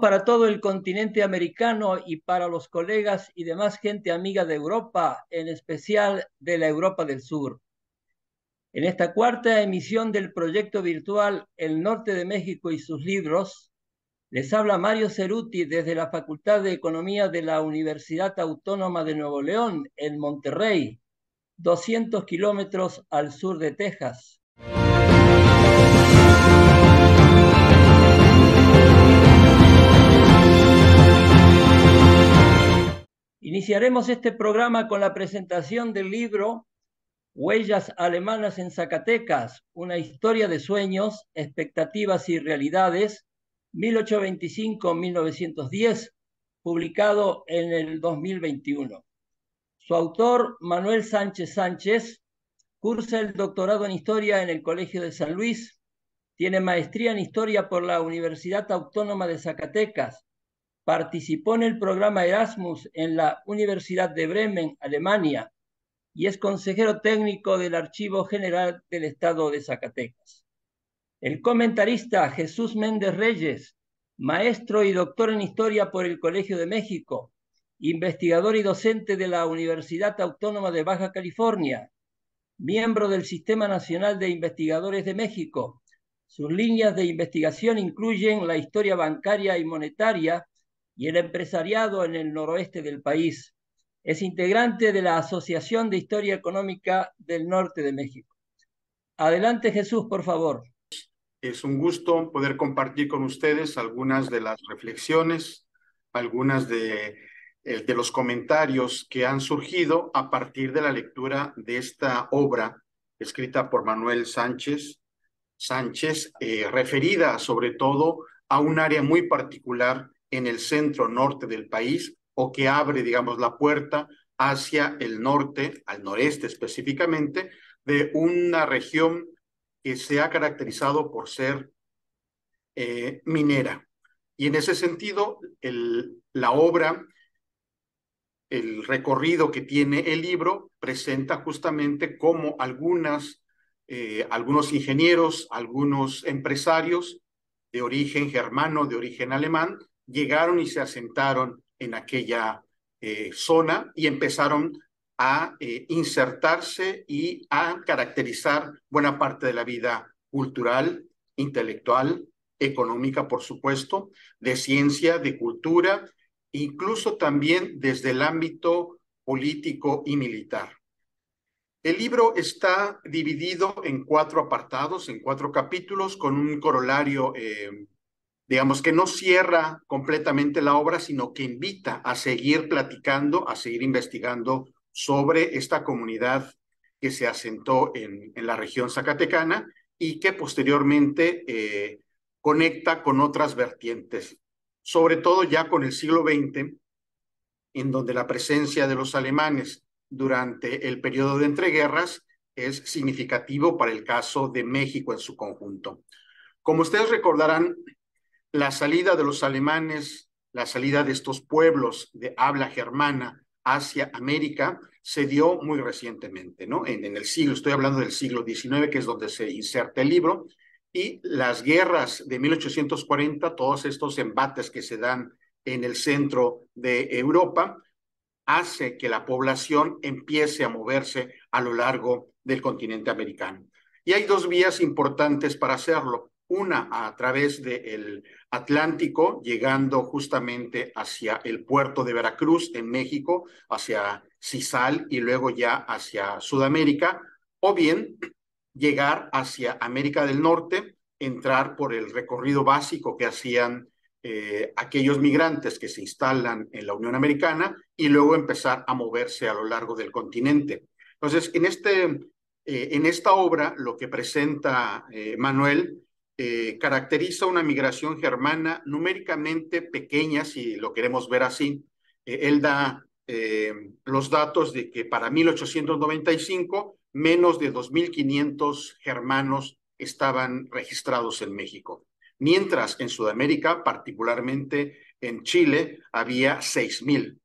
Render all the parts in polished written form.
para todo el continente americano y para los colegas y demás gente amiga de Europa, en especial de la Europa del Sur. En esta cuarta emisión del proyecto virtual El Norte de México y sus libros, les habla Mario Ceruti desde la Facultad de Economía de la Universidad Autónoma de Nuevo León, en Monterrey, 200 kilómetros al sur de Texas. Iniciaremos este programa con la presentación del libro Huellas alemanas en Zacatecas, una historia de sueños, expectativas y realidades, 1825-1910, publicado en el 2021. Su autor, Manuel Sánchez Sánchez, cursa el doctorado en Historia en el Colegio de San Luis, tiene maestría en Historia por la Universidad Autónoma de Zacatecas, participó en el programa Erasmus en la Universidad de Bremen, Alemania, y es consejero técnico del Archivo General del Estado de Zacatecas. El comentarista Jesús Méndez Reyes, maestro y doctor en Historia por el Colegio de México, investigador y docente de la Universidad Autónoma de Baja California, miembro del Sistema Nacional de Investigadores de México. Sus líneas de investigación incluyen la historia bancaria y monetaria y el empresariado en el noroeste del país. Es integrante de la Asociación de Historia Económica del Norte de México. Adelante, Jesús, por favor. Es un gusto poder compartir con ustedes algunas de las reflexiones, algunas de los comentarios que han surgido a partir de la lectura de esta obra escrita por Manuel Sánchez, referida sobre todo a un área muy particular en el centro norte del país, o que abre, digamos, la puerta hacia el norte, al noreste específicamente, de una región que se ha caracterizado por ser minera. Y en ese sentido, la obra, el recorrido que tiene el libro, presenta justamente cómo algunos ingenieros, algunos empresarios de origen germano, de origen alemán, llegaron y se asentaron en aquella zona y empezaron a insertarse y a caracterizar buena parte de la vida cultural, intelectual, económica, por supuesto, de ciencia, de cultura, incluso también desde el ámbito político y militar. El libro está dividido en 4 apartados, en 4 capítulos, con un corolario, digamos, que no cierra completamente la obra, sino que invita a seguir platicando, a seguir investigando sobre esta comunidad que se asentó en la región zacatecana y que posteriormente conecta con otras vertientes, sobre todo ya con el siglo XX, en donde la presencia de los alemanes durante el periodo de entreguerras es significativo para el caso de México en su conjunto. Como ustedes recordarán, la salida de los alemanes, la salida de estos pueblos de habla germana hacia América se dio muy recientemente, ¿no? En el siglo, estoy hablando del siglo XIX, que es donde se inserta el libro, y las guerras de 1840, todos estos embates que se dan en el centro de Europa, hace que la población empiece a moverse a lo largo del continente americano. Y hay 2 vías importantes para hacerlo. Una a través del Atlántico, llegando justamente hacia el puerto de Veracruz en México, hacia Cizal y luego ya hacia Sudamérica, o bien llegar hacia América del Norte, entrar por el recorrido básico que hacían aquellos migrantes que se instalan en la Unión Americana y luego empezar a moverse a lo largo del continente. Entonces, en esta obra, lo que presenta Manuel caracteriza una migración germana numéricamente pequeña, si lo queremos ver así. Él da los datos de que para 1895 menos de 2.500 germanos estaban registrados en México, mientras en Sudamérica, particularmente en Chile, había 6.000.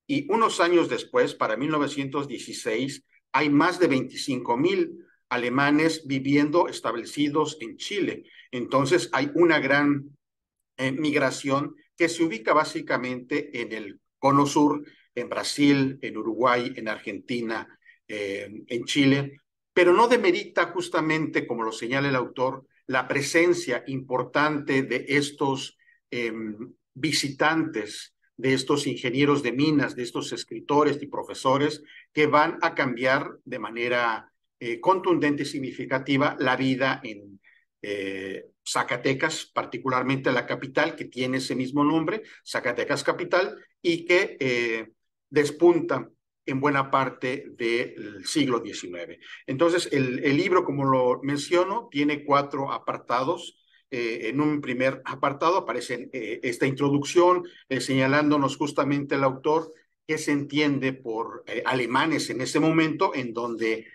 Y unos años después, para 1916, hay más de 25.000 alemanes viviendo establecidos en Chile. Entonces hay una gran migración que se ubica básicamente en el cono sur, en Brasil, en Uruguay, en Argentina, en Chile, pero no demerita justamente, como lo señala el autor, la presencia importante de estos visitantes, de estos ingenieros de minas, de estos escritores y profesores que van a cambiar de manera contundente y significativa la vida en Zacatecas, particularmente la capital, que tiene ese mismo nombre, Zacatecas Capital, y que despunta en buena parte del siglo XIX. Entonces, el libro, como lo menciono, tiene 4 apartados. En un primer apartado aparece esta introducción señalándonos justamente el autor qué se entiende por alemanes en ese momento, en donde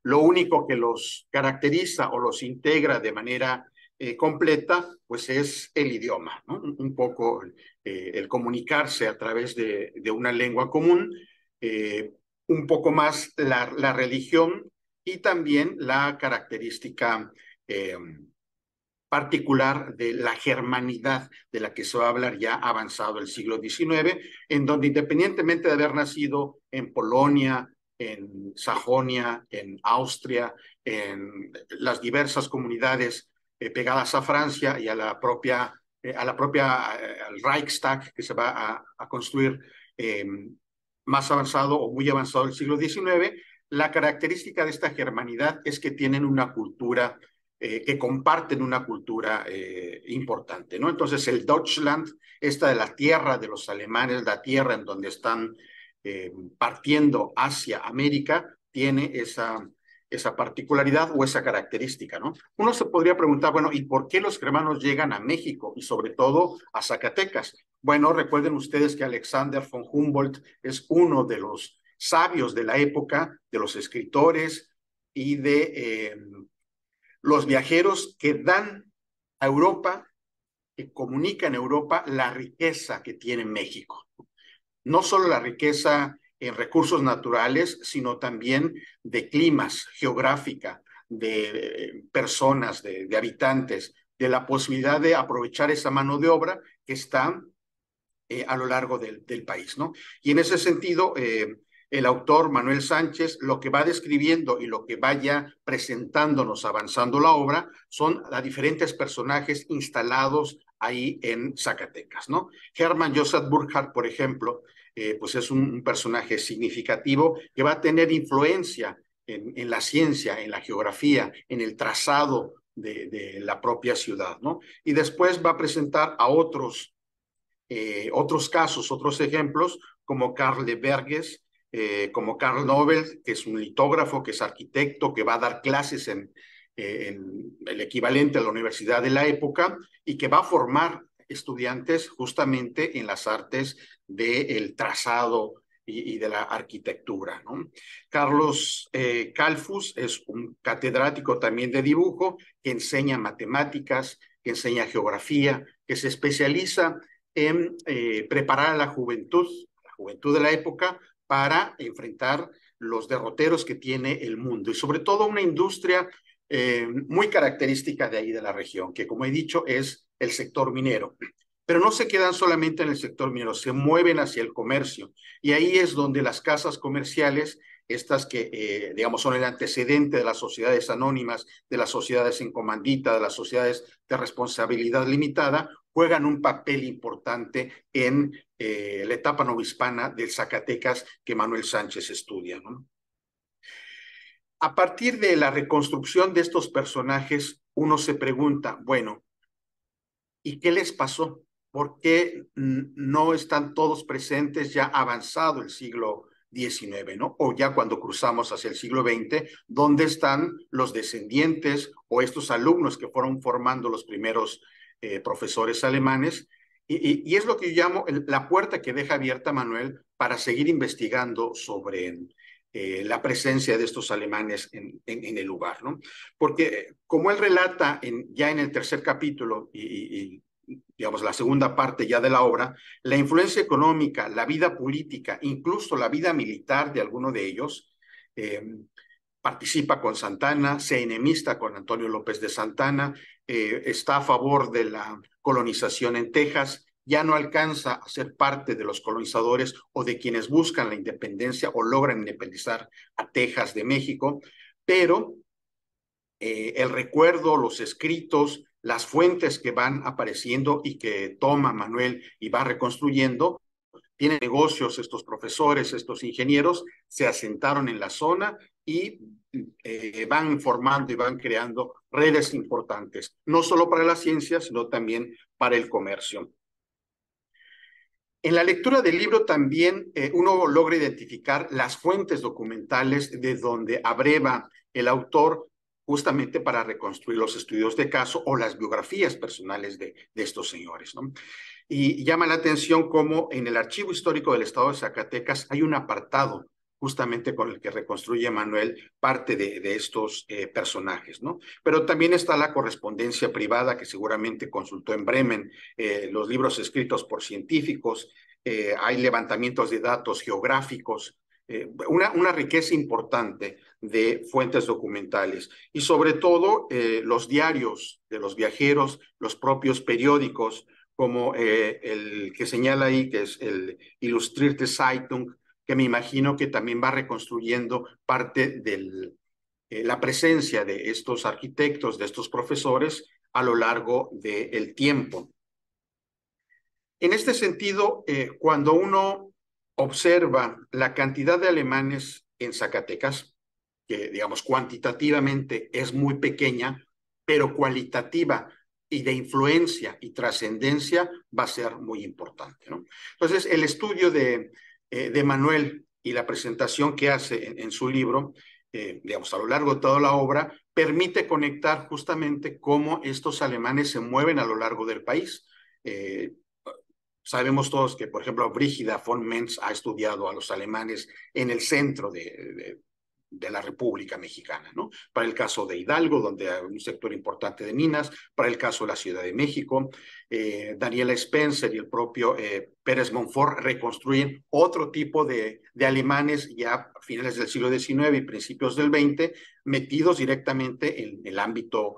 lo único que los caracteriza o los integra de manera completa, pues es el idioma, ¿no? Un poco el comunicarse a través de una lengua común, un poco más la religión y también la característica particular de la germanidad de la que se va a hablar ya avanzado el siglo XIX, en donde independientemente de haber nacido en Polonia, en Sajonia, en Austria, en las diversas comunidades pegadas a Francia y a la propia al Reichstag que se va a construir más avanzado o muy avanzado del siglo XIX, la característica de esta germanidad es que tienen una cultura que comparten una cultura importante, ¿no? Entonces el Deutschland, esta de la tierra de los alemanes, la tierra en donde están partiendo hacia América, tiene esa particularidad o esa característica, ¿no? Uno se podría preguntar, bueno, ¿y por qué los germanos llegan a México y sobre todo a Zacatecas? Bueno, recuerden ustedes que Alexander von Humboldt es uno de los sabios de la época, de los escritores y de los viajeros que dan a Europa, que comunican a Europa la riqueza que tiene México. No solo la riqueza en recursos naturales, sino también de climas, geográfica, de personas, de habitantes, de la posibilidad de aprovechar esa mano de obra que está a lo largo del país, ¿no? Y en ese sentido, el autor Manuel Sánchez lo que va describiendo y lo que vaya presentándonos avanzando la obra son a diferentes personajes instalados ahí en Zacatecas, ¿no? Hermann Joseph Burckhardt, por ejemplo, pues es un personaje significativo que va a tener influencia en la ciencia, en la geografía, en el trazado de la propia ciudad, ¿no? Y después va a presentar a otros casos, otros ejemplos, como Karl de Berges, como Karl Nobel, que es un litógrafo, que es arquitecto, que va a dar clases en el equivalente a la universidad de la época y que va a formar estudiantes justamente en las artes del trazado y de la arquitectura, ¿no? Carlos Calfus es un catedrático también de dibujo que enseña matemáticas, que enseña geografía, que se especializa en preparar a la juventud de la época para enfrentar los derroteros que tiene el mundo y sobre todo una industria muy característica de ahí de la región, que como he dicho es el sector minero. Pero no se quedan solamente en el sector minero, se mueven hacia el comercio y ahí es donde las casas comerciales, estas que digamos son el antecedente de las sociedades anónimas, de las sociedades en comandita, de las sociedades de responsabilidad limitada, juegan un papel importante en la etapa novohispana del Zacatecas que Manuel Sánchez estudia, ¿no? A partir de la reconstrucción de estos personajes, uno se pregunta, bueno, ¿y qué les pasó? ¿Por qué no están todos presentes ya avanzado el siglo XIX, ¿no? O ya cuando cruzamos hacia el siglo XX, ¿dónde están los descendientes o estos alumnos que fueron formando los primeros profesores alemanes? Y es lo que yo llamo la puerta que deja abierta Manuel para seguir investigando sobre la presencia de estos alemanes en el lugar, ¿no? Porque como él relata ya en el tercer capítulo y digamos, la segunda parte ya de la obra, la influencia económica, la vida política, incluso la vida militar de alguno de ellos, participa con Santana, se enemista con Antonio López de Santana, está a favor de la colonización en Texas, ya no alcanza a ser parte de los colonizadores o de quienes buscan la independencia o logran independizar a Texas de México, pero el recuerdo, los escritos, las fuentes que van apareciendo y que toma Manuel y va reconstruyendo, tienen negocios estos profesores, estos ingenieros, se asentaron en la zona y van formando y van creando redes importantes, no solo para la ciencia, sino también para el comercio. En la lectura del libro también uno logra identificar las fuentes documentales de donde abreva el autor justamente para reconstruir los estudios de caso o las biografías personales de estos señores, ¿no? Y llama la atención cómo en el Archivo Histórico del Estado de Zacatecas hay un apartado justamente con el que reconstruye Manuel parte de estos personajes, ¿no? Pero también está la correspondencia privada que seguramente consultó en Bremen, los libros escritos por científicos, hay levantamientos de datos geográficos, una riqueza importante de fuentes documentales y sobre todo los diarios de los viajeros, los propios periódicos, como el que señala ahí, que es el Illustrierte Zeitung, que me imagino que también va reconstruyendo parte de la presencia de estos arquitectos, de estos profesores a lo largo del tiempo. En este sentido, cuando uno observa la cantidad de alemanes en Zacatecas, que digamos cuantitativamente es muy pequeña, pero cualitativa y de influencia y trascendencia va a ser muy importante, ¿no? Entonces, el estudio de Manuel y la presentación que hace en su libro, digamos, a lo largo de toda la obra, permite conectar justamente cómo estos alemanes se mueven a lo largo del país. Sabemos todos que, por ejemplo, Brígida von Mentz ha estudiado a los alemanes en el centro de la República Mexicana, ¿no? Para el caso de Hidalgo, donde hay un sector importante de minas, para el caso de la Ciudad de México, Daniela Spencer y el propio Pérez Monfort reconstruyen otro tipo de alemanes ya a finales del siglo XIX y principios del XX, metidos directamente en el ámbito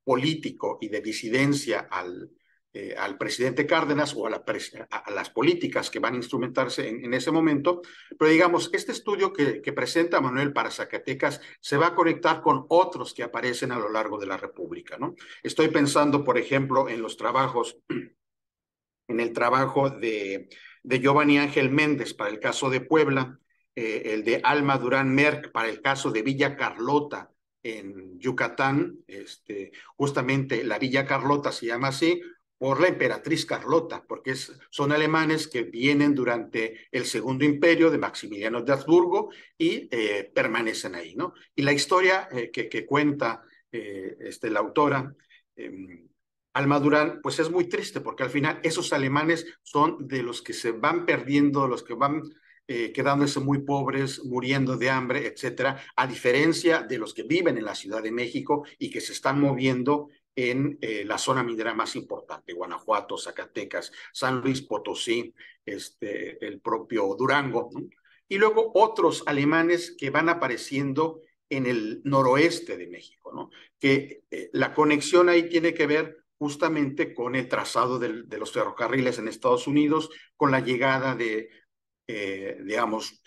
político y de disidencia al presidente Cárdenas o a las políticas que van a instrumentarse en ese momento. Pero digamos, este estudio que presenta Manuel para Zacatecas se va a conectar con otros que aparecen a lo largo de la República, ¿no? Estoy pensando, por ejemplo, en los trabajos, en el trabajo de Giovanni Ángel Méndez para el caso de Puebla, el de Alma Durán Merck para el caso de Villa Carlota en Yucatán, justamente la Villa Carlota se llama así, por la emperatriz Carlota, porque son alemanes que vienen durante el Segundo Imperio de Maximiliano de Habsburgo y permanecen ahí, ¿no? Y la historia que cuenta la autora, Alma Durán, pues es muy triste, porque al final esos alemanes son de los que se van perdiendo, los que van quedándose muy pobres, muriendo de hambre, etcétera, a diferencia de los que viven en la Ciudad de México y que se están moviendo en la zona minera más importante, Guanajuato, Zacatecas, San Luis Potosí, el propio Durango, ¿no? Y luego otros alemanes que van apareciendo en el noroeste de México, ¿no? Que la conexión ahí tiene que ver justamente con el trazado de los ferrocarriles en Estados Unidos, con la llegada de, digamos,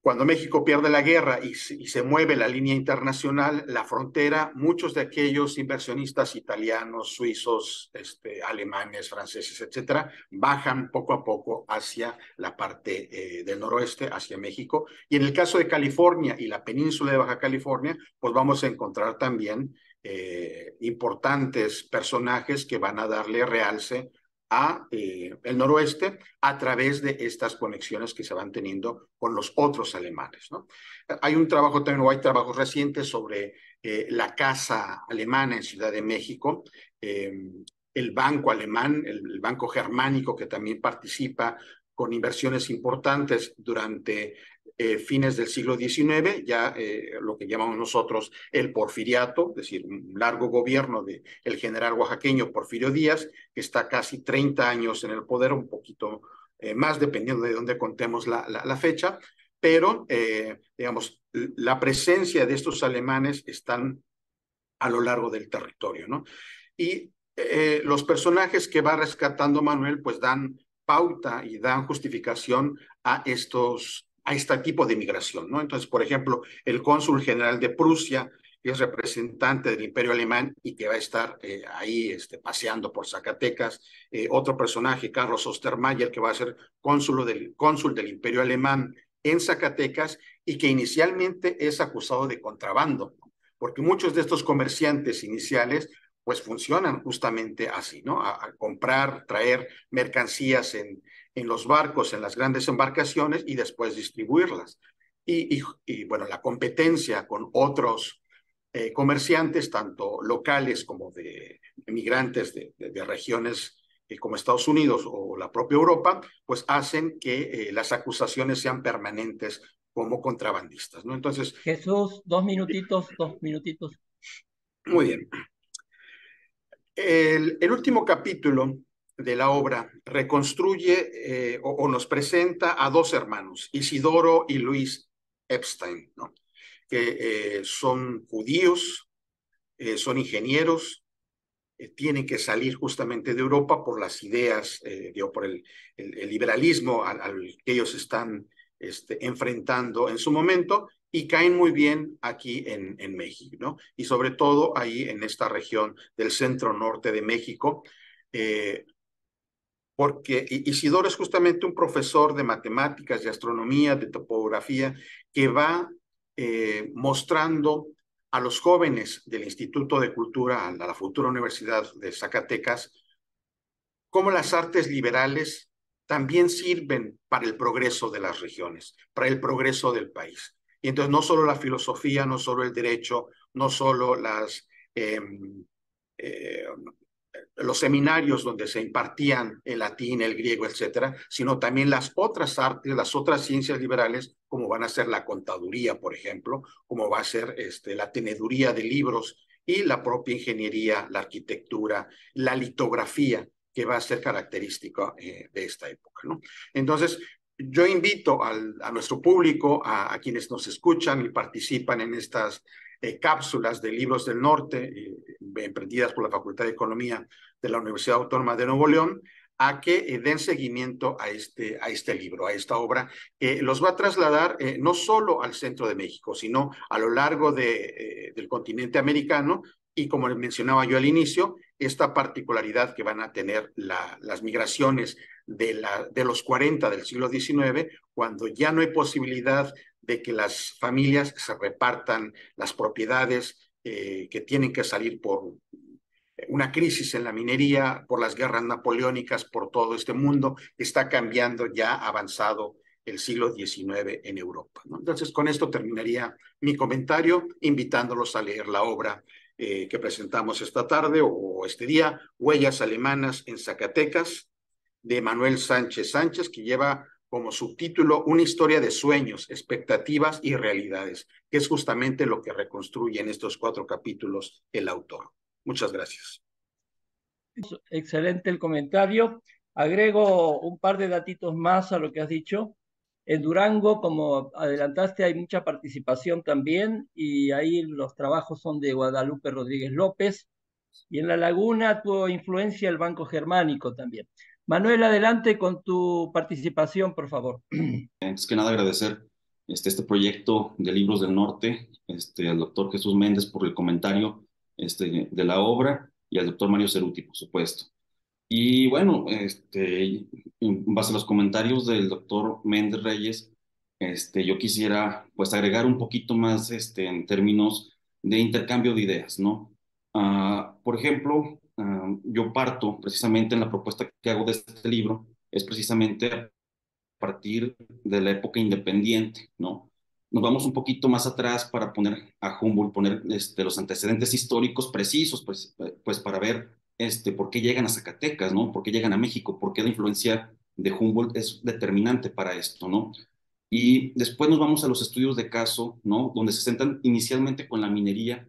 cuando México pierde la guerra y se mueve la línea internacional, la frontera, muchos de aquellos inversionistas italianos, suizos, alemanes, franceses, etcétera, bajan poco a poco hacia la parte del noroeste, hacia México. Y en el caso de California y la península de Baja California, pues vamos a encontrar también importantes personajes que van a darle realce a el noroeste a través de estas conexiones que se van teniendo con los otros alemanes, ¿no? Hay un trabajo también, o hay trabajos recientes sobre la casa alemana en Ciudad de México, el banco alemán, el banco germánico que también participa con inversiones importantes durante fines del siglo XIX, ya lo que llamamos nosotros el porfiriato, es decir, un largo gobierno del general oaxaqueño Porfirio Díaz, que está casi 30 años en el poder, un poquito más dependiendo de dónde contemos la fecha, pero, digamos, la presencia de estos alemanes están a lo largo del territorio, ¿no? Y los personajes que va rescatando Manuel, pues dan pauta y dan justificación a este tipo de migración, ¿no? Entonces, por ejemplo, el cónsul general de Prusia, que es representante del Imperio Alemán y que va a estar ahí paseando por Zacatecas. Otro personaje, Carlos Ostermayer, que va a ser cónsul del Imperio Alemán en Zacatecas y que inicialmente es acusado de contrabando, porque muchos de estos comerciantes iniciales pues funcionan justamente así, ¿no? A comprar, traer mercancías en los barcos, en las grandes embarcaciones y después distribuirlas. Y bueno, la competencia con otros comerciantes, tanto locales como de migrantes de regiones como Estados Unidos o la propia Europa, pues hacen que las acusaciones sean permanentes como contrabandistas, ¿no? Entonces, Jesús, 2 minutitos, 2 minutitos. muy bien. El último capítulo de la obra reconstruye o nos presenta a dos hermanos, Isidoro y Luis Epstein, ¿no? Que son judíos, son ingenieros, tienen que salir justamente de Europa por las ideas, por el liberalismo al que ellos están enfrentando en su momento y caen muy bien aquí en México, ¿no? Y sobre todo ahí en esta región del centro norte de México, eh, porque Isidoro es justamente un profesor de matemáticas, de astronomía, de topografía, que va mostrando a los jóvenes del Instituto de Cultura, a la futura Universidad de Zacatecas, cómo las artes liberales también sirven para el progreso de las regiones, para el progreso del país. Y entonces no solo la filosofía, no solo el derecho, no solo eh, los seminarios donde se impartían el latín, el griego, etcétera, sino también las otras artes, las otras ciencias liberales, como van a ser la contaduría, por ejemplo, como va a ser la teneduría de libros y la propia ingeniería, la arquitectura, la litografía, que va a ser característico de esta época, ¿no? Entonces, yo invito a nuestro público, a quienes nos escuchan y participan en estas cápsulas de libros del norte, emprendidas por la Facultad de Economía de la Universidad Autónoma de Nuevo León, a que den seguimiento a este libro, a esta obra, que los va a trasladar no solo al centro de México, sino a lo largo del continente americano y, como mencionaba yo al inicio, esta particularidad que van a tener las migraciones de los 40 del siglo XIX, cuando ya no hay posibilidad de que las familias se repartan las propiedades que tienen que salir por una crisis en la minería, por las guerras napoleónicas, por todo este mundo que está cambiando ya avanzado el siglo XIX en Europa, ¿no? Entonces, con esto terminaría mi comentario, invitándolos a leer la obra que presentamos esta tarde o este día, Huellas Alemanas en Zacatecas, de Manuel Sánchez Sánchez, que lleva como subtítulo Una historia de sueños, expectativas y realidades, que es justamente lo que reconstruye en estos 4 capítulos el autor. Muchas gracias. Excelente el comentario. Agrego un par de datitos más a lo que has dicho. En Durango, como adelantaste, hay mucha participación también y ahí los trabajos son de Guadalupe Rodríguez López. Y en La Laguna tuvo influencia el Banco Germánico también. Manuel, adelante con tu participación, por favor. Antes que nada agradecer este proyecto de Libros del Norte, al doctor Jesús Méndez por el comentario de la obra y al doctor Mario Ceruti, por supuesto. Y bueno, en base a los comentarios del doctor Méndez Reyes, yo quisiera pues agregar un poquito más en términos de intercambio de ideas, ¿no? Por ejemplo, yo parto precisamente en la propuesta que hago de este libro, es precisamente partir de la época independiente, ¿no? Nos vamos un poquito más atrás para poner a Humboldt, poner los antecedentes históricos precisos, pues para ver por qué llegan a Zacatecas, ¿no? ¿Por qué llegan a México? ¿Por qué la influencia de Humboldt es determinante para esto, ¿no? Y después nos vamos a los estudios de caso, ¿no? Donde se centran inicialmente con la minería.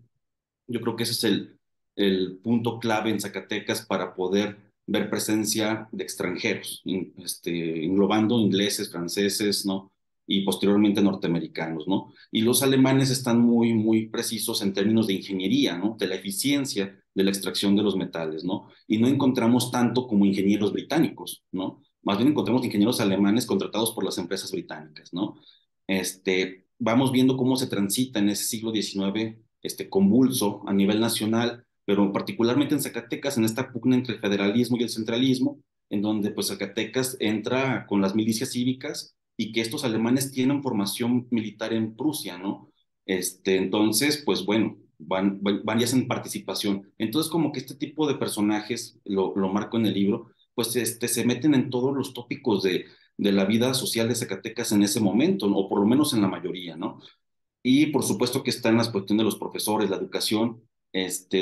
Yo creo que ese es el punto clave en Zacatecas para poder ver presencia de extranjeros, englobando ingleses, franceses, ¿no? y posteriormente norteamericanos, ¿no? Y los alemanes están muy, muy precisos en términos de ingeniería, ¿no? De la eficiencia de la extracción de los metales, ¿no? Y no encontramos tanto como ingenieros británicos, ¿no? Más bien encontramos ingenieros alemanes contratados por las empresas británicas, ¿no? Vamos viendo cómo se transita en ese siglo XIX, convulso a nivel nacional, pero particularmente en Zacatecas, en esta pugna entre el federalismo y el centralismo, en donde pues Zacatecas entra con las milicias cívicas y que estos alemanes tienen formación militar en Prusia, ¿no? Entonces, pues bueno, van y hacen participación. Entonces, como que este tipo de personajes, lo marco en el libro, pues se meten en todos los tópicos de la vida social de Zacatecas en ese momento, ¿no? O por lo menos en la mayoría, ¿no? Y por supuesto que están las cuestiones de los profesores, la educación,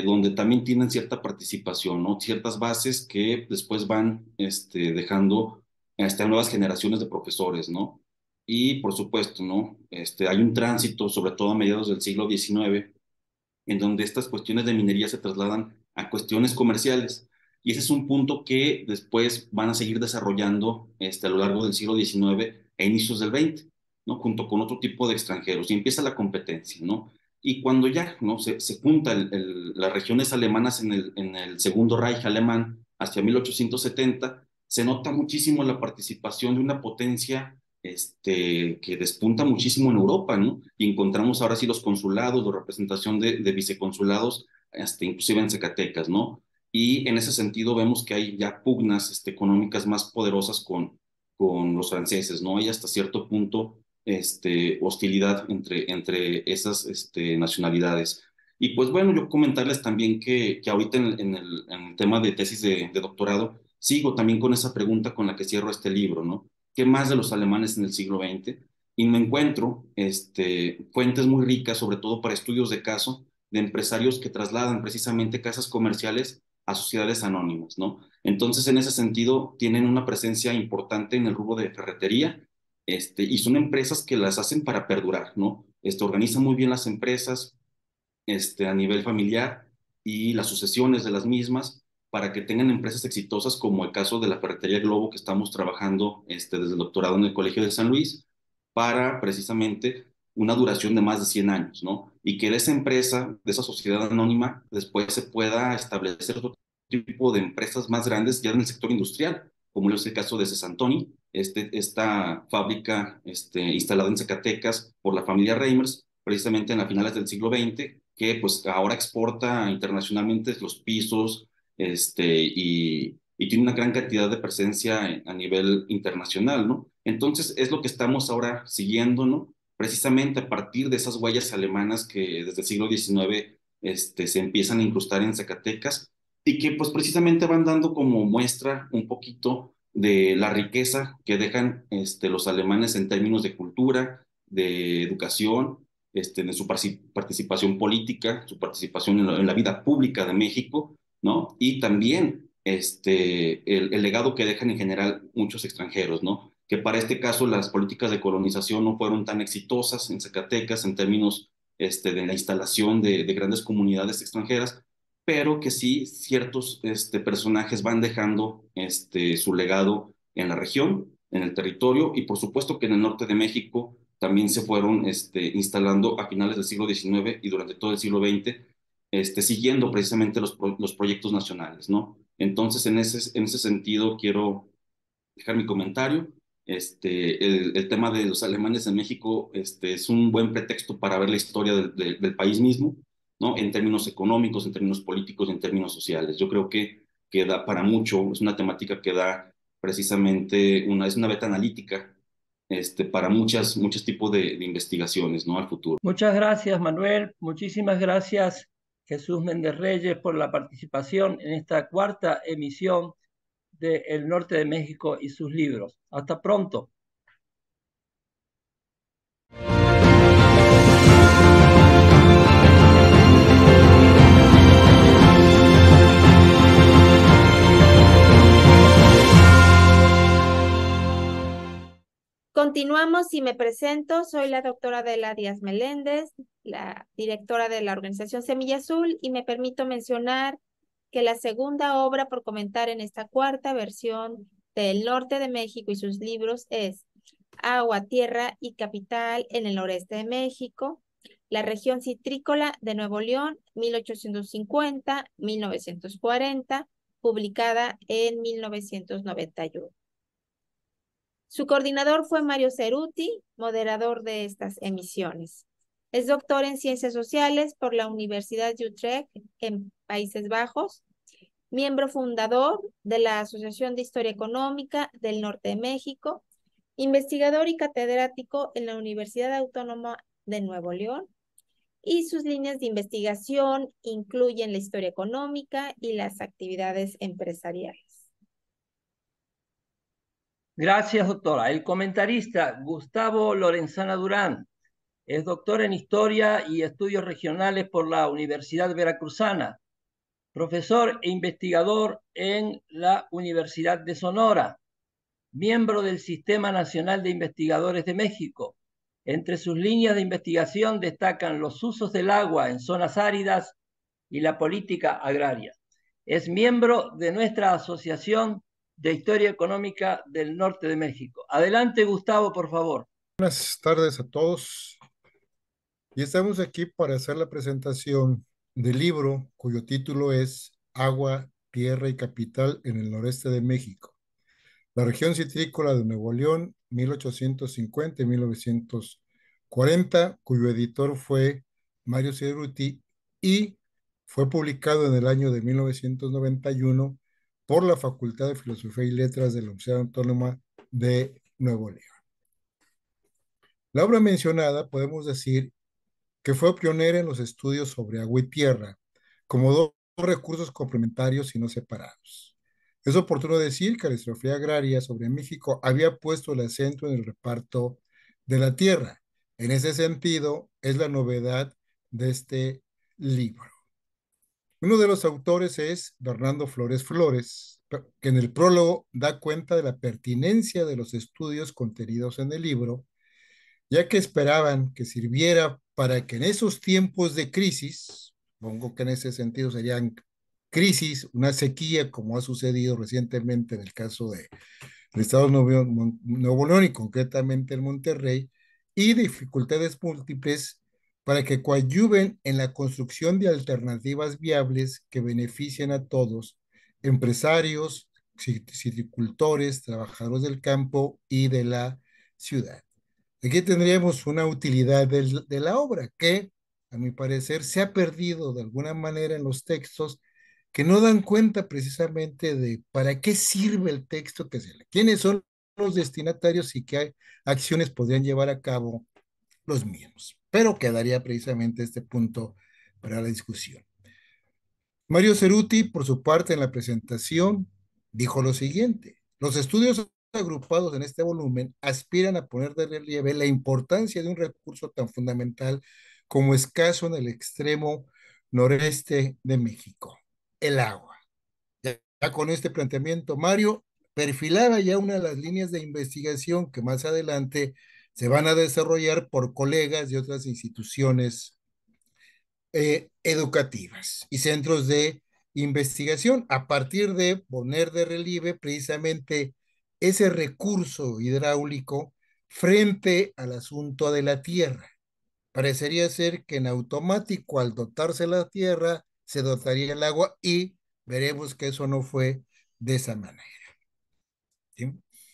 donde también tienen cierta participación, ¿no? Ciertas bases que después van dejando a nuevas generaciones de profesores, ¿no? Y por supuesto, ¿no? Hay un tránsito, sobre todo a mediados del siglo XIX, en donde estas cuestiones de minería se trasladan a cuestiones comerciales. Y ese es un punto que después van a seguir desarrollando a lo largo del siglo XIX e inicios del XX, ¿no? Junto con otro tipo de extranjeros. Y empieza la competencia, ¿no? Y cuando ya, ¿no? se juntan las regiones alemanas en el Segundo Reich alemán hacia 1870, se nota muchísimo la participación de una potencia que despunta muchísimo en Europa, ¿no? Y encontramos ahora sí los consulados, la representación de viceconsulados, inclusive en Zacatecas, ¿no? Y en ese sentido vemos que hay ya pugnas económicas más poderosas con los franceses, ¿no? Hay hasta cierto punto hostilidad entre esas nacionalidades. Y pues bueno, yo comentarles también que ahorita en el tema de tesis de doctorado, sigo también con esa pregunta con la que cierro este libro, ¿no? ¿Qué más de los alemanes en el siglo XX? Y me encuentro fuentes muy ricas, sobre todo para estudios de caso, de empresarios que trasladan precisamente casas comerciales a sociedades anónimas, ¿no? Entonces, en ese sentido, tienen una presencia importante en el rubro de ferretería, y son empresas que las hacen para perdurar, ¿no? Organizan muy bien las empresas, a nivel familiar y las sucesiones de las mismas para que tengan empresas exitosas, como el caso de la ferretería Globo que estamos trabajando desde el doctorado en el Colegio de San Luis, para precisamente una duración de más de 100 años, ¿no? Y que de esa empresa, de esa sociedad anónima, después se pueda establecer otro tipo de empresas más grandes ya en el sector industrial, como es el caso de Cesantoni, esta fábrica instalada en Zacatecas por la familia Reimers, precisamente en las finales del siglo XX, que pues ahora exporta internacionalmente los pisos, y tiene una gran cantidad de presencia a nivel internacional, ¿no? Entonces es lo que estamos ahora siguiendo, ¿no? Precisamente a partir de esas huellas alemanas que desde el siglo XIX se empiezan a incrustar en Zacatecas y que pues precisamente van dando como muestra un poquito de la riqueza que dejan los alemanes en términos de cultura, de educación, de su participación política, su participación en la vida pública de México, ¿no? Y también el legado que dejan en general muchos extranjeros, ¿no? Que para este caso las políticas de colonización no fueron tan exitosas en Zacatecas en términos de la instalación de grandes comunidades extranjeras, pero que sí ciertos personajes van dejando su legado en la región, en el territorio, y por supuesto que en el norte de México también se fueron instalando a finales del siglo XIX y durante todo el siglo XX, siguiendo precisamente los proyectos nacionales, ¿no? Entonces, en ese sentido, quiero dejar mi comentario. El tema de los alemanes en México es un buen pretexto para ver la historia del país mismo, ¿no? En términos económicos, en términos políticos y en términos sociales. Yo creo que da para mucho, es una temática que da precisamente es una beta analítica para muchos tipos de investigaciones, ¿no? Al futuro. Muchas gracias, Manuel. Muchísimas gracias, Jesús Méndez Reyes, por la participación en esta cuarta emisión de El Norte de México y sus libros. Hasta pronto. Continuamos y me presento. Soy la doctora Adela Díaz Meléndez, la directora de la organización Semilla Azul, y me permito mencionar que la segunda obra por comentar en esta cuarta versión del Norte de México y sus libros es agua, tierra y capital en el noreste de México, la región citrícola de Nuevo León, 1850-1940, publicada en 1991. Su coordinador fue Mario Ceruti, moderador de estas emisiones. Es doctor en Ciencias Sociales por la Universidad de Utrecht en Países Bajos, miembro fundador de la Asociación de Historia Económica del Norte de México, investigador y catedrático en la Universidad Autónoma de Nuevo León, y sus líneas de investigación incluyen la historia económica y las actividades empresariales. Gracias, doctora. El comentarista Gustavo Lorenzana Durán es doctor en Historia y Estudios Regionales por la Universidad Veracruzana, profesor e investigador en la Universidad de Sonora, miembro del Sistema Nacional de Investigadores de México. Entre sus líneas de investigación destacan los usos del agua en zonas áridas y la política agraria. Es miembro de nuestra Asociación de Historia Económica del Norte de México. Adelante, Gustavo, por favor. Buenas tardes a todos. Y estamos aquí para hacer la presentación del libro cuyo título es Agua, Tierra y Capital en el Noreste de México. La región citrícola de Nuevo León, 1850 y 1940, cuyo editor fue Mario Ceruti y fue publicado en el año de 1991 por la Facultad de Filosofía y Letras de la Universidad Autónoma de Nuevo León. La obra mencionada podemos decir que fue pionera en los estudios sobre agua y tierra, como dos recursos complementarios y no separados. Es oportuno decir que la historiografía agraria sobre México había puesto el acento en el reparto de la tierra. En ese sentido, es la novedad de este libro. Uno de los autores es Bernardo Flores Flores, que en el prólogo da cuenta de la pertinencia de los estudios contenidos en el libro, ya que esperaban que sirviera para que en esos tiempos de crisis, supongo que en ese sentido serían crisis, una sequía como ha sucedido recientemente en el caso del estado de Nuevo León y concretamente en Monterrey, y dificultades múltiples para que coadyuven en la construcción de alternativas viables que beneficien a todos, empresarios, citricultores, trabajadores del campo y de la ciudad. Aquí tendríamos una utilidad de la obra que, a mi parecer, se ha perdido de alguna manera en los textos que no dan cuenta precisamente de para qué sirve el texto que se lee, quiénes son los destinatarios y qué acciones podrían llevar a cabo los mismos. Pero quedaría precisamente este punto para la discusión. Mario Ceruti, por su parte, en la presentación, dijo lo siguiente: los estudios agrupados en este volumen aspiran a poner de relieve la importancia de un recurso tan fundamental como escaso en el extremo noreste de México, el agua. Ya con este planteamiento, Mario perfilaba ya una de las líneas de investigación que más adelante se van a desarrollar por colegas de otras instituciones educativas y centros de investigación, a partir de poner de relieve precisamente ese recurso hidráulico frente al asunto de la tierra. Parecería ser que en automático, al dotarse la tierra, se dotaría el agua, y veremos que eso no fue de esa manera. ¿Sí?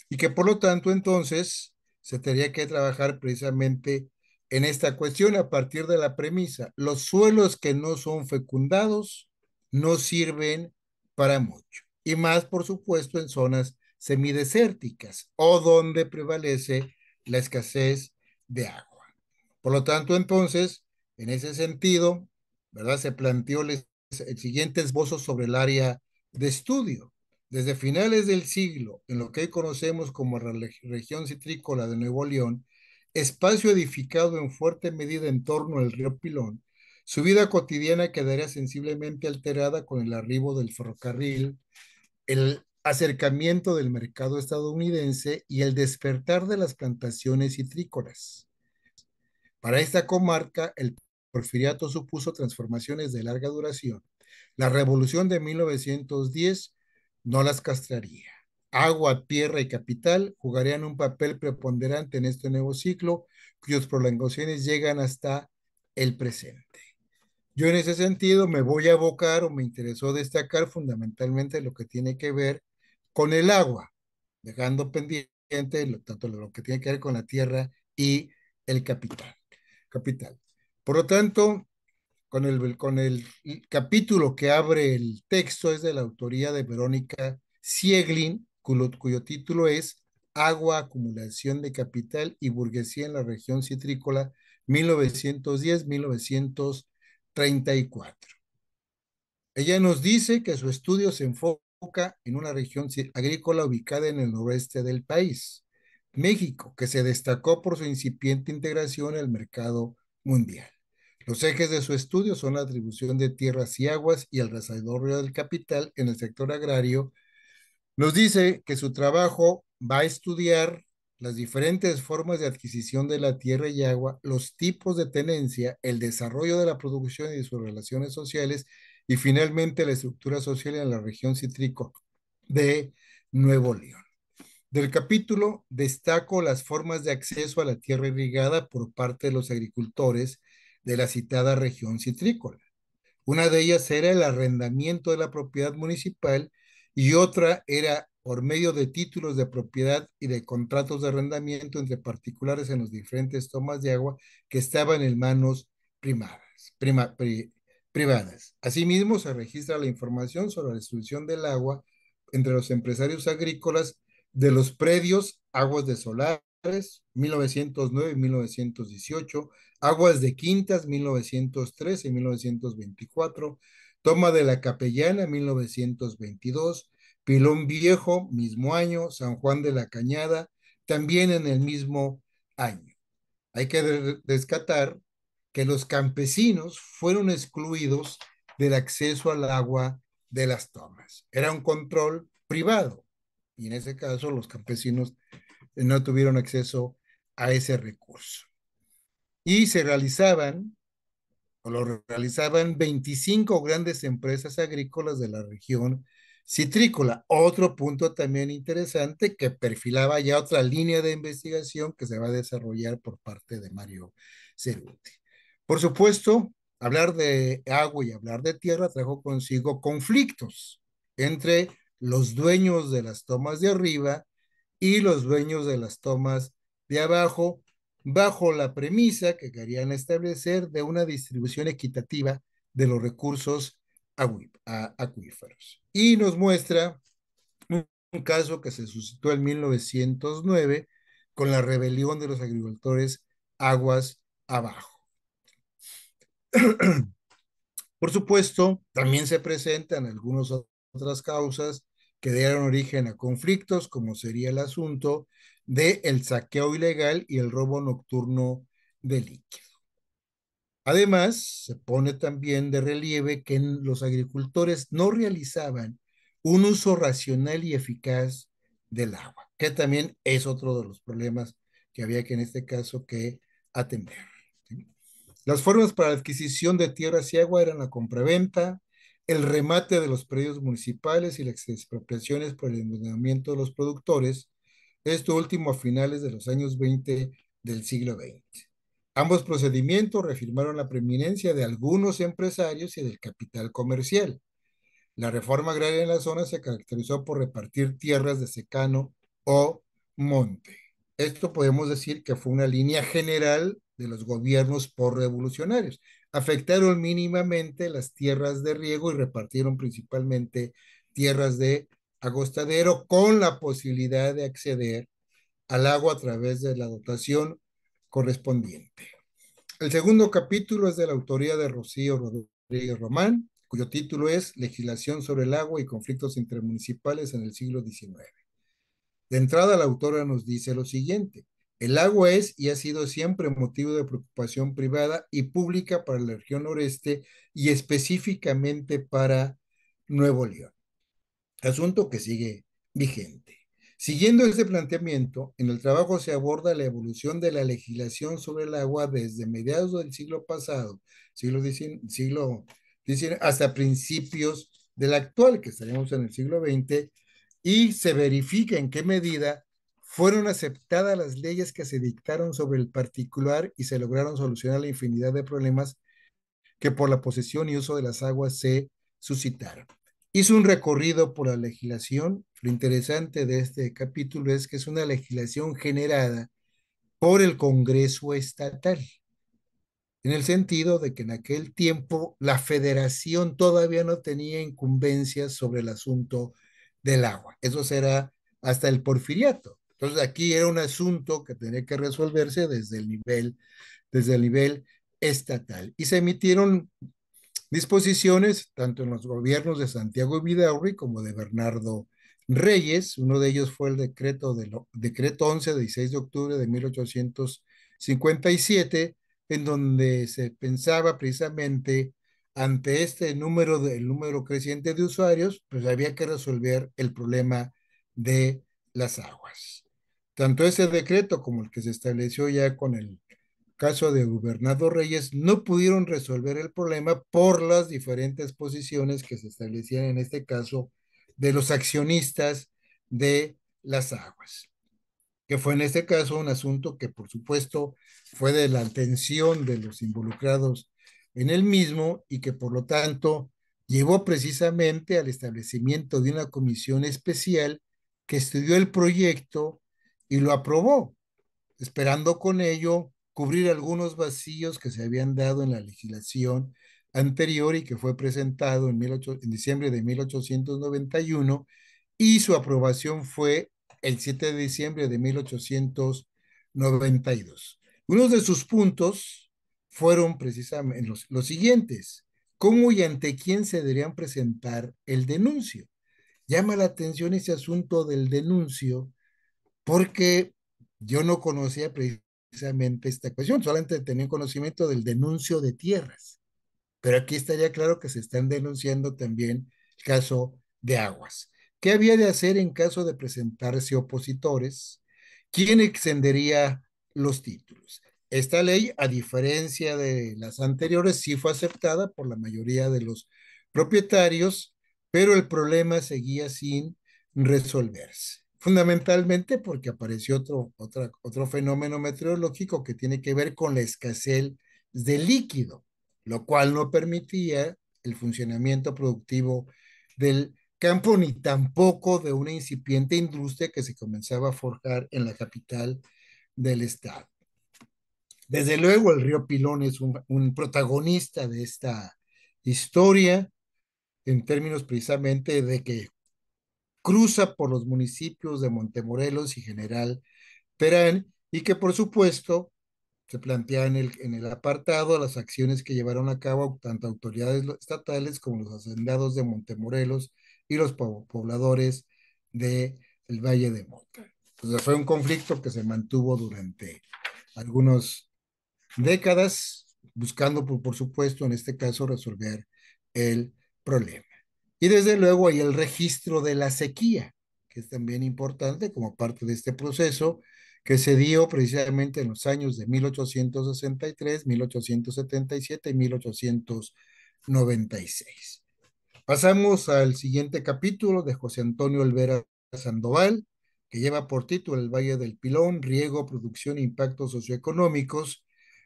Y que por lo tanto entonces se tendría que trabajar precisamente en esta cuestión a partir de la premisa: los suelos que no son fecundados no sirven para mucho, y más por supuesto en zonas semidesérticas o donde prevalece la escasez de agua. Por lo tanto entonces, en ese sentido, ¿verdad?, se planteó el siguiente esbozo sobre el área de estudio. Desde finales del siglo, en lo que hoy conocemos como la región citrícola de Nuevo León, espacio edificado en fuerte medida en torno al río Pilón, su vida cotidiana quedaría sensiblemente alterada con el arribo del ferrocarril, el acercamiento del mercado estadounidense y el despertar de las plantaciones citrícolas. Para esta comarca, el porfiriato supuso transformaciones de larga duración. La revolución de 1910 no las castraría. agua, tierra y capital jugarían un papel preponderante en este nuevo ciclo, cuyas prolongaciones llegan hasta el presente. Yo en ese sentido me voy a abocar o me interesó destacar fundamentalmente lo que tiene que ver con el agua, dejando pendiente tanto lo que tiene que ver con la tierra y el capital. Por lo tanto, con el capítulo que abre el texto es de la autoría de Verónica Sieglin, cuyo título es Agua, acumulación de capital y burguesía en la región citrícola 1910-1934. Ella nos dice que su estudio se enfoca en una región agrícola ubicada en el noroeste del país, México, que se destacó por su incipiente integración en el mercado mundial. Los ejes de su estudio son la atribución de tierras y aguas y el desarrollo del capital en el sector agrario. Nos dice que su trabajo va a estudiar las diferentes formas de adquisición de la tierra y agua, los tipos de tenencia, el desarrollo de la producción y de sus relaciones sociales, y finalmente la estructura social en la región citrícola de Nuevo León. Del capítulo destaco las formas de acceso a la tierra irrigada por parte de los agricultores de la citada región citrícola. Una de ellas era el arrendamiento de la propiedad municipal y otra era por medio de títulos de propiedad y de contratos de arrendamiento entre particulares en los diferentes tomas de agua que estaban en manos privadas. Asimismo, se registra la información sobre la distribución del agua entre los empresarios agrícolas de los predios Aguas de Solares, 1909 y 1918, Aguas de Quintas, 1913 y 1924, Toma de la Capellana, 1922, Pilón Viejo, mismo año, San Juan de la Cañada, también en el mismo año. Hay que rescatar que los campesinos fueron excluidos del acceso al agua de las tomas. Era un control privado y en ese caso los campesinos no tuvieron acceso a ese recurso. Y lo realizaban 25 grandes empresas agrícolas de la región citrícola. Otro punto también interesante que perfilaba ya otra línea de investigación que se va a desarrollar por parte de Mario Cerúti. Por supuesto, hablar de agua y hablar de tierra trajo consigo conflictos entre los dueños de las tomas de arriba y los dueños de las tomas de abajo, bajo la premisa que querían establecer de una distribución equitativa de los recursos acuíferos. Y nos muestra un caso que se suscitó en 1909 con la rebelión de los agricultores aguas abajo. Por supuesto, también se presentan algunas otras causas que dieron origen a conflictos, como sería el asunto del saqueo ilegal y el robo nocturno de líquido. Además, se pone también de relieve que los agricultores no realizaban un uso racional y eficaz del agua, que también es otro de los problemas que había que en este caso que atender. ¿Sí? Las formas para la adquisición de tierras y agua eran la compraventa, el remate de los predios municipales y las expropiaciones por el endeudamiento de los productores, esto último a finales de los años 20 del siglo XX. Ambos procedimientos reafirmaron la preeminencia de algunos empresarios y del capital comercial. La reforma agraria en la zona se caracterizó por repartir tierras de secano o monte. Esto podemos decir que fue una línea general de los gobiernos postrevolucionarios. Afectaron mínimamente las tierras de riego y repartieron principalmente tierras de agostadero con la posibilidad de acceder al agua a través de la dotación correspondiente. El segundo capítulo es de la autoría de Rocío Rodríguez Román, cuyo título es Legislación sobre el agua y conflictos intermunicipales en el siglo XIX. De entrada, la autora nos dice lo siguiente: el agua es y ha sido siempre motivo de preocupación privada y pública para la región noreste y específicamente para Nuevo León. Asunto que sigue vigente. Siguiendo este planteamiento, en el trabajo se aborda la evolución de la legislación sobre el agua desde mediados del siglo pasado, siglo XIX, hasta principios del actual, que estaremos en el siglo XX, y se verifica en qué medida fueron aceptadas las leyes que se dictaron sobre el particular y se lograron solucionar la infinidad de problemas que por la posesión y uso de las aguas se suscitaron. Hizo un recorrido por la legislación. Lo interesante de este capítulo es que es una legislación generada por el Congreso Estatal, en el sentido de que en aquel tiempo la federación todavía no tenía incumbencias sobre el asunto del agua. Eso será hasta el porfiriato. Entonces aquí era un asunto que tenía que resolverse desde el nivel estatal. Y se emitieron disposiciones tanto en los gobiernos de Santiago Vidaurri como de Bernardo Reyes. Uno de ellos fue el decreto 11 de 16 de octubre de 1857, en donde se pensaba precisamente ante el número creciente de usuarios, pues había que resolver el problema de las aguas. Tanto ese decreto como el que se estableció ya con el caso de Bernardo Reyes, no pudieron resolver el problema por las diferentes posiciones que se establecían en este caso de los accionistas de las aguas, que fue en este caso un asunto que por supuesto fue de la atención de los involucrados en el mismo y que por lo tanto llevó precisamente al establecimiento de una comisión especial que estudió el proyecto y lo aprobó, esperando con ello cubrir algunos vacíos que se habían dado en la legislación anterior y que fue presentado en diciembre de 1891 y su aprobación fue el 7 de diciembre de 1892. Uno de sus puntos fueron precisamente los siguientes: ¿cómo y ante quién se deberían presentar el denuncio? Llama la atención ese asunto del denuncio porque yo no conocía precisamente esta cuestión, solamente tenía conocimiento del denuncio de tierras, pero aquí estaría claro que se están denunciando también el caso de aguas. ¿Qué había de hacer en caso de presentarse opositores? ¿Quién extendería los títulos? Esta ley, a diferencia de las anteriores, sí fue aceptada por la mayoría de los propietarios, pero el problema seguía sin resolverse. Fundamentalmente porque apareció otro fenómeno meteorológico que tiene que ver con la escasez de líquido, lo cual no permitía el funcionamiento productivo del campo ni tampoco de una incipiente industria que se comenzaba a forjar en la capital del estado. Desde luego, el río Pilón es un protagonista de esta historia en términos precisamente de que cruza por los municipios de Montemorelos y General Terán y que por supuesto se plantea en el apartado las acciones que llevaron a cabo tanto autoridades estatales como los hacendados de Montemorelos y los pobladores del Valle de Mota. Entonces fue un conflicto que se mantuvo durante algunas décadas, buscando por supuesto en este caso resolver el problema. Y desde luego hay el registro de la sequía, que es también importante como parte de este proceso, que se dio precisamente en los años de 1863, 1877 y 1896. Pasamos al siguiente capítulo de José Antonio Olvera Sandoval, que lleva por título El Valle del Pilón, riego, producción e impactos socioeconómicos,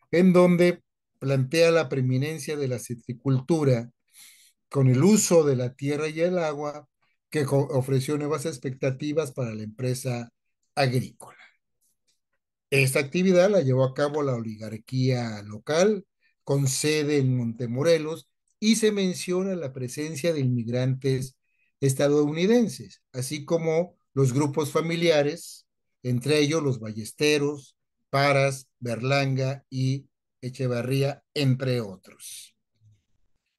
en donde plantea la preeminencia de la citricultura con el uso de la tierra y el agua, que ofreció nuevas expectativas para la empresa agrícola. Esta actividad la llevó a cabo la oligarquía local, con sede en Montemorelos, y se menciona la presencia de inmigrantes estadounidenses, así como los grupos familiares, entre ellos los Ballesteros, Paras, Berlanga y Echevarría, entre otros.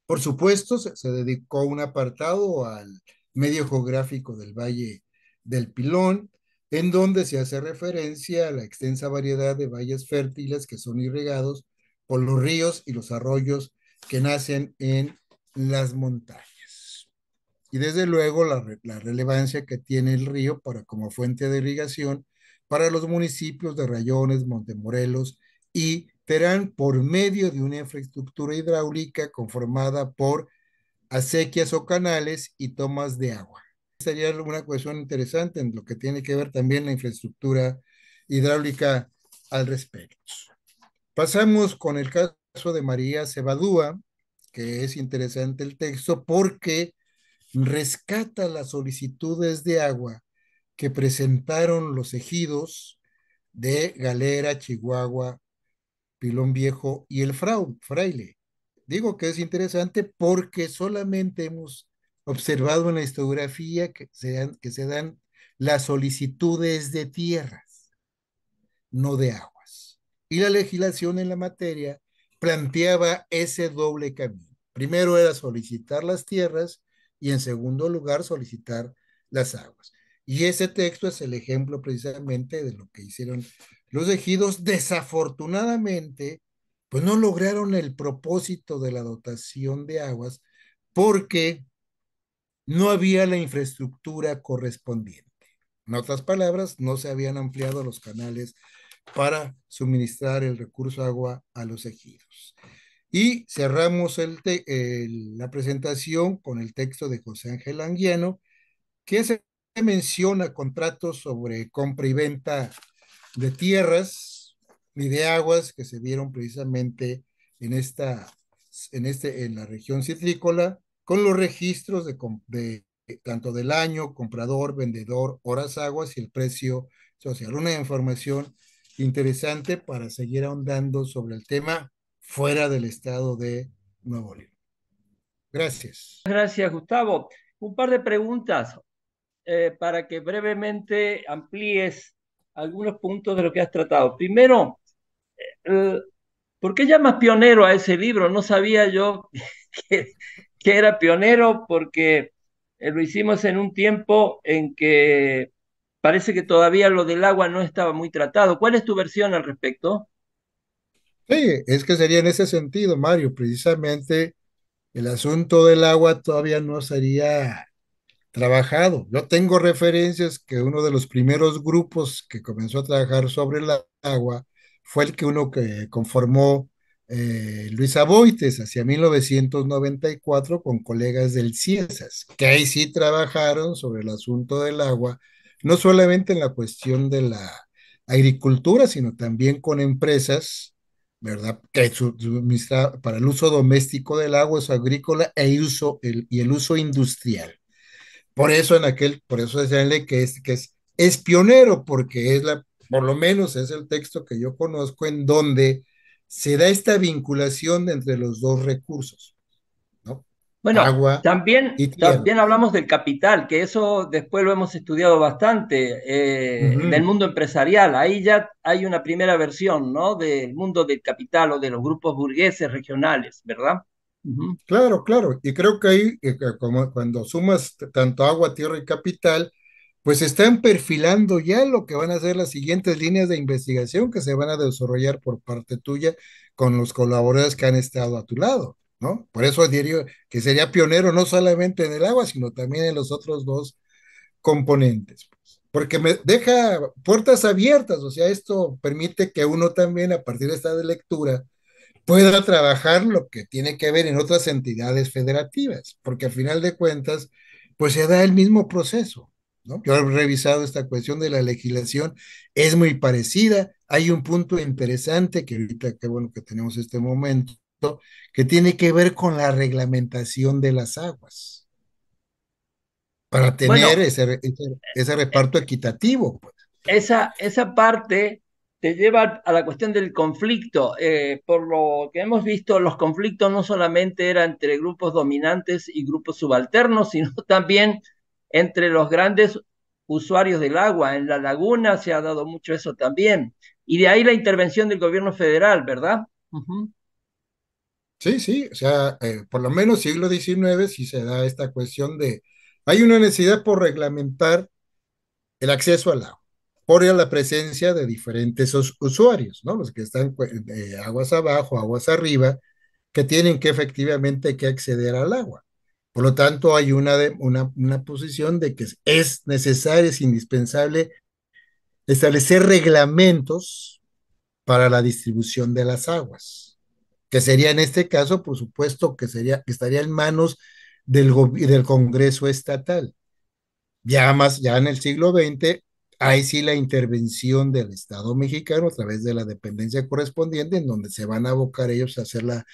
Por supuesto, se dedicó un apartado al medio geográfico del Valle del Pilón, en donde se hace referencia a la extensa variedad de valles fértiles que son irrigados por los ríos y los arroyos que nacen en las montañas. Y desde luego la relevancia que tiene el río como fuente de irrigación para los municipios de Rayones, Montemorelos y Terán por medio de una infraestructura hidráulica conformada por acequias o canales y tomas de agua. sería una cuestión interesante en lo que tiene que ver también la infraestructura hidráulica al respecto. Pasamos con el caso de María Cebadúa, que es interesante el texto porque rescata las solicitudes de agua que presentaron los ejidos de Galera, Chihuahua, Pilón Viejo y el Fraile. Digo que es interesante porque solamente hemos observado en la historiografía que se dan las solicitudes de tierras, no de aguas. Y la legislación en la materia planteaba ese doble camino. Primero era solicitar las tierras y en segundo lugar solicitar las aguas. Y ese texto es el ejemplo precisamente de lo que hicieron los ejidos. Desafortunadamente, pues no lograron el propósito de la dotación de aguas porque no había la infraestructura correspondiente. En otras palabras, no se habían ampliado los canales para suministrar el recurso agua a los ejidos. Y cerramos la presentación con el texto de José Ángel Anguiano, que se menciona contratos sobre compra y venta de tierras y de aguas que se dieron precisamente en en la región citrícola, con los registros de tanto del año, comprador, vendedor, horas aguas y el precio social. Una información interesante para seguir ahondando sobre el tema fuera del estado de Nuevo León. Gracias. Gracias, Gustavo. Un par de preguntas para que brevemente amplíes algunos puntos de lo que has tratado. Primero, eh, ¿por qué llamas pionero a ese libro? No sabía yo que, que era pionero porque lo hicimos en un tiempo en que parece que todavía lo del agua no estaba muy tratado. ¿Cuál es tu versión al respecto? Sí, es que sería en ese sentido, Mario, precisamente el asunto del agua todavía no sería trabajado. Yo tengo referencias que uno de los primeros grupos que comenzó a trabajar sobre el agua fue el que uno que conformó Luis Aboites hacia 1994 con colegas del CIESAS, que ahí sí trabajaron sobre el asunto del agua, no solamente en la cuestión de la agricultura, sino también con empresas, ¿verdad? Que suministra para el uso doméstico del agua, uso agrícola y el uso industrial. Por eso decíanle es pionero, porque por lo menos es el texto que yo conozco en donde se da esta vinculación entre los dos recursos, ¿no? Bueno, Agua y tierra. también hablamos del capital, que eso después lo hemos estudiado bastante, del Ujú. mundo empresarial. Ahí ya hay una primera versión, ¿no? Del mundo del capital o de los grupos burgueses regionales, ¿verdad? Ujú. Claro, claro. Y creo que ahí, como cuando sumas tanto agua, tierra y capital, pues están perfilando ya lo que van a ser las siguientes líneas de investigación que se van a desarrollar por parte tuya con los colaboradores que han estado a tu lado, ¿no? Por eso diría que sería pionero no solamente en el agua, sino también en los otros dos componentes, pues. Porque me deja puertas abiertas, o sea, esto permite que uno también, a partir de esta lectura, pueda trabajar lo que tiene que ver en otras entidades federativas, porque al final de cuentas, pues se da el mismo proceso, ¿no? Yo he revisado esta cuestión de la legislación, es muy parecida, hay un punto interesante que ahorita, qué bueno que tenemos este momento, que tiene que ver con la reglamentación de las aguas, para tener Bueno, ese reparto equitativo, pues. esa parte te lleva a la cuestión del conflicto. Por lo que hemos visto, los conflictos no solamente eran entre grupos dominantes y grupos subalternos, sino también entre los grandes usuarios del agua. En la laguna se ha dado mucho eso también. Y de ahí la intervención del gobierno federal, ¿verdad? Ujú. Sí, sí, o sea, por lo menos siglo XIX sí se da esta cuestión de, hay una necesidad por reglamentar el acceso al agua, por la presencia de diferentes usuarios, ¿no? Los que están aguas abajo, aguas arriba, que tienen que efectivamente que acceder al agua. Por lo tanto, hay una posición de que es necesario, es indispensable establecer reglamentos para la distribución de las aguas, que sería en este caso, por supuesto, que estaría en manos del Congreso estatal. Ya en el siglo XX, hay sí la intervención del Estado mexicano a través de la dependencia correspondiente, en donde se van a abocar ellos a hacer la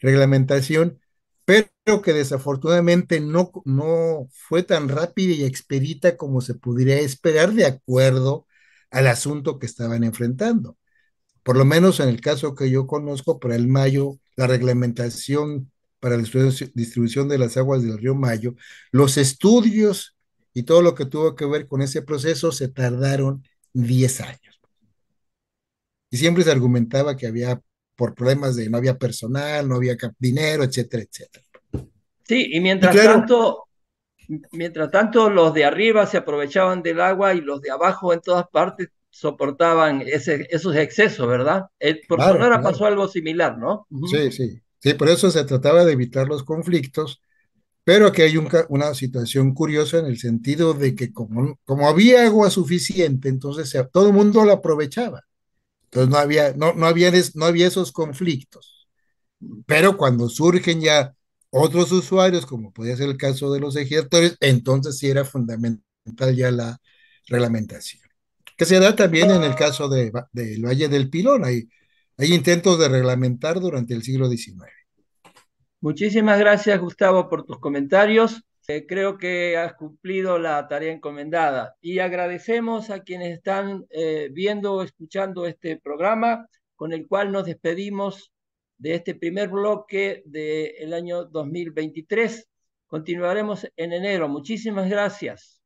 reglamentación, pero que desafortunadamente no fue tan rápida y expedita como se pudiera esperar de acuerdo al asunto que estaban enfrentando. Por lo menos en el caso que yo conozco, para el Mayo, la reglamentación para la distribución de las aguas del río Mayo, los estudios y todo lo que tuvo que ver con ese proceso se tardaron 10 años. Y siempre se argumentaba que había, por problemas de no había personal, no había dinero, etcétera, etcétera. Sí, y Y claro, mientras tanto los de arriba se aprovechaban del agua y los de abajo en todas partes soportaban esos excesos, ¿verdad? Por claro, Sonora pasó claro. algo similar, ¿no? Ujú. Sí, sí. Sí, por eso se trataba de evitar los conflictos. Pero aquí hay una situación curiosa en el sentido de que como había agua suficiente, entonces todo el mundo la aprovechaba. Entonces no había esos conflictos. Pero cuando surgen ya otros usuarios, como podía ser el caso de los ejidatores, entonces sí era fundamental ya la reglamentación. Que se da también en el caso del Valle del Pilón. Hay intentos de reglamentar durante el siglo XIX. Muchísimas gracias, Gustavo, por tus comentarios. Creo que has cumplido la tarea encomendada y agradecemos a quienes están viendo o escuchando este programa, con el cual nos despedimos de este primer bloque del año 2023. Continuaremos en enero. Muchísimas gracias.